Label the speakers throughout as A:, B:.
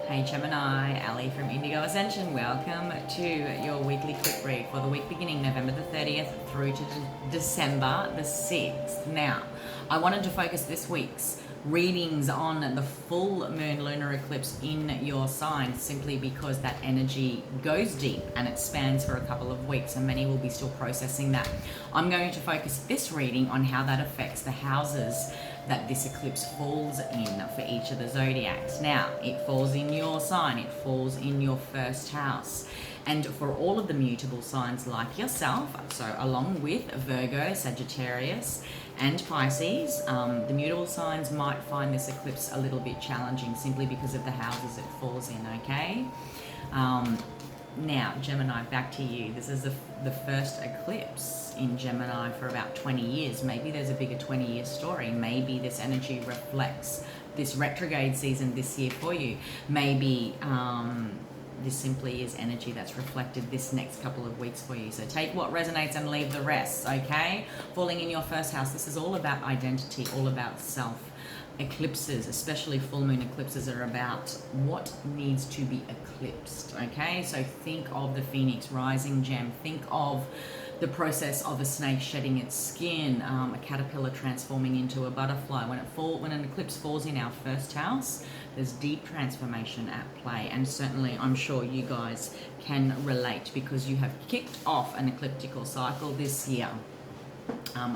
A: Hey Gemini, Ali from Indigo Ascension. Welcome to your weekly quick read for the week beginning November the 30th through to December the 6th. Now, I wanted to focus this week's readings on the full moon lunar eclipse in your sign simply because that energy goes deep and it spans for a couple of weeks and many will be still processing that. I'm going to focus this reading on how that affects the houses that this eclipse falls in for each of the zodiacs. Now, it falls in your sign, it falls in your first house. And for all of the mutable signs like yourself, so along with Virgo, Sagittarius, and Pisces, the mutable signs might find this eclipse a little bit challenging simply because of the houses it falls in, okay? Now, Gemini, back to you. This is the first eclipse in Gemini for about 20 years. Maybe there's a bigger 20-year story. Maybe this energy reflects this retrograde season this year for you. Maybe this simply is energy that's reflected this next couple of weeks for you. So take what resonates and leave the rest, okay? Falling in your first house, this is all about identity, all about self. Eclipses, especially full moon eclipses, are about what needs to be eclipsed, okay? So think of the phoenix rising, gem. Think of the process of a snake shedding its skin, a caterpillar transforming into a butterfly. When an eclipse falls in our first house, there's deep transformation at play, and certainly I'm sure you guys can relate because you have kicked off an ecliptical cycle this year,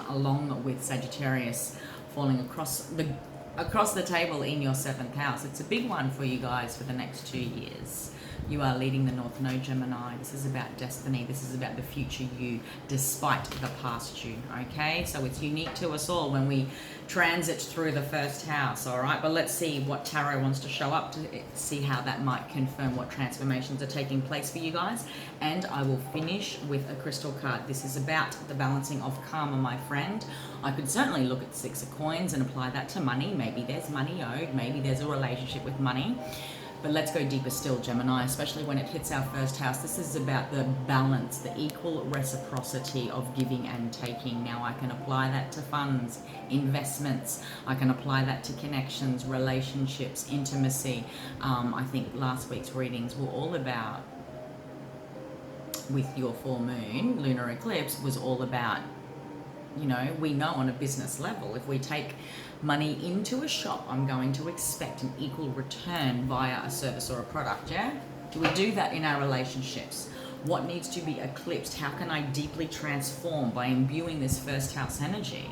A: along with Sagittarius falling across the table in your 7th house. It's a big one for you guys for the next 2 years. You are leading the North Node, Gemini. This is about destiny. This is about the future you, despite the past you, okay? So it's unique to us all when we transit through the first house, all right? But let's see what Tarot wants to show up to see how that might confirm what transformations are taking place for you guys. And I will finish with a crystal card. This is about the balancing of karma, my friend. I could certainly look at 6 of coins and apply that to money. Maybe there's money owed. Maybe there's a relationship with money. But let's go deeper still, Gemini, especially when it hits our first house. This is about the balance, the equal reciprocity of giving and taking. Now, I can apply that to funds, investments. I can apply that to connections, relationships, intimacy. I think last week's readings were all about, with your full moon, lunar eclipse, was all about, you know, we know on a business level, if we take money into a shop, I'm going to expect an equal return via a service or a product, yeah? Do we do that in our relationships? What needs to be eclipsed? How can I deeply transform by imbuing this first house energy?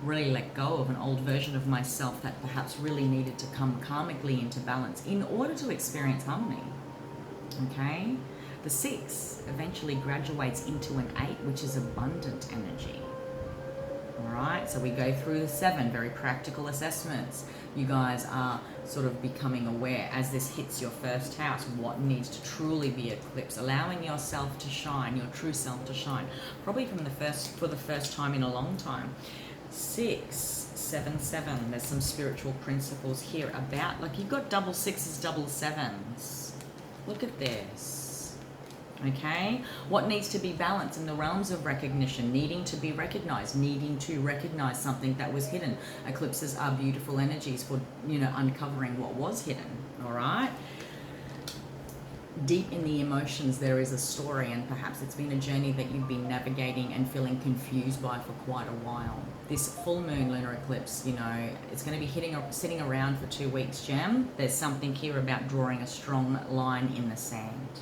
A: Really let go of an old version of myself that perhaps really needed to come karmically into balance in order to experience harmony, okay? The 6 eventually graduates into an 8, which is abundant energy. All right, so we go through the 7 very practical assessments. You guys are sort of becoming aware as this hits your first house what needs to truly be eclipsed, allowing yourself to shine, your true self to shine, probably for the first time in a long time. 6, 7, 7. There's some spiritual principles here about, like, you've got double 6s, double 7s. Look at this. Okay, what needs to be balanced in the realms of recognition, needing to be recognized, needing to recognize something that was hidden. Eclipses are beautiful energies for, you know, uncovering what was hidden, all right? Deep in the emotions, there is a story, and perhaps it's been a journey that you've been navigating and feeling confused by for quite a while. This full moon lunar eclipse, you know, it's going to be sitting around for 2 weeks, Gem. There's something here about drawing a strong line in the sand.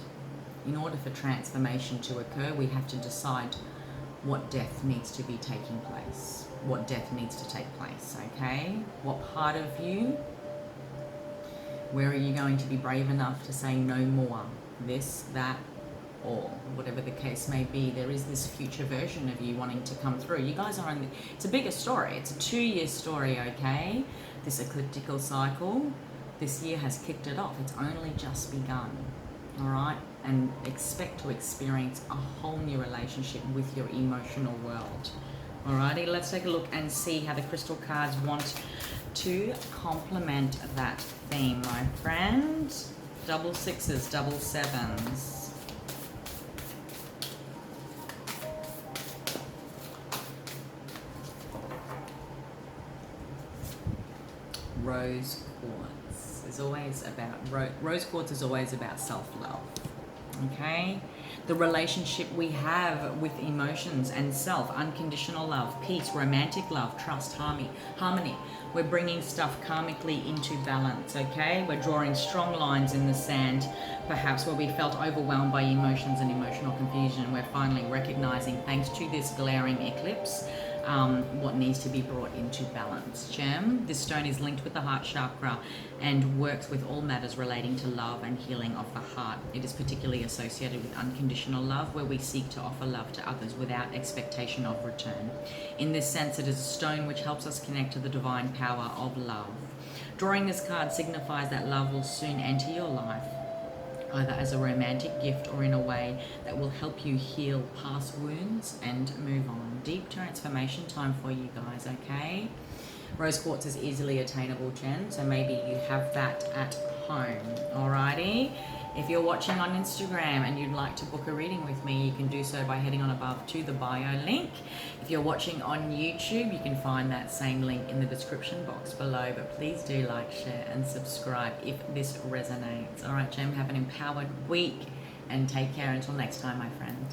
A: In order for transformation to occur, we have to decide what death needs to be taking place. What death needs to take place, okay? What part of you? Where are you going to be brave enough to say no more? This, that, or whatever the case may be. There is this future version of you wanting to come through. You guys are on, it's a bigger story. It's a 2-year story, okay? This ecliptical cycle, this year has kicked it off. It's only just begun, all right? And expect to experience a whole new relationship with your emotional world. Alrighty, let's take a look and see how the crystal cards want to complement that theme, my friend. Double 6s, double 7s. Rose quartz. Is It's always about, rose quartz is always about self-love. Okay, the relationship we have with emotions and self, unconditional love, peace, romantic love, trust, harmony. We're bringing stuff karmically into balance, okay? We're drawing strong lines in the sand, perhaps where we felt overwhelmed by emotions and emotional confusion. We're finally recognizing, thanks to this glaring eclipse, what needs to be brought into balance. Gem, this stone is linked with the heart chakra and works with all matters relating to love and healing of the heart. It is particularly associated with unconditional love, where we seek to offer love to others without expectation of return. In this sense, it is a stone which helps us connect to the divine power of love. Drawing this card signifies that love will soon enter your life, either as a romantic gift or in a way that will help you heal past wounds and move on. Deep transformation time for you guys, okay? Rose quartz is easily attainable, Jen, so maybe you have that at home, alrighty? If you're watching on Instagram and you'd like to book a reading with me, you can do so by heading on above to the bio link. If you're watching on YouTube, you can find that same link in the description box below, but please do like, share, and subscribe if this resonates. All right, Jem, have an empowered week and take care until next time, my friend.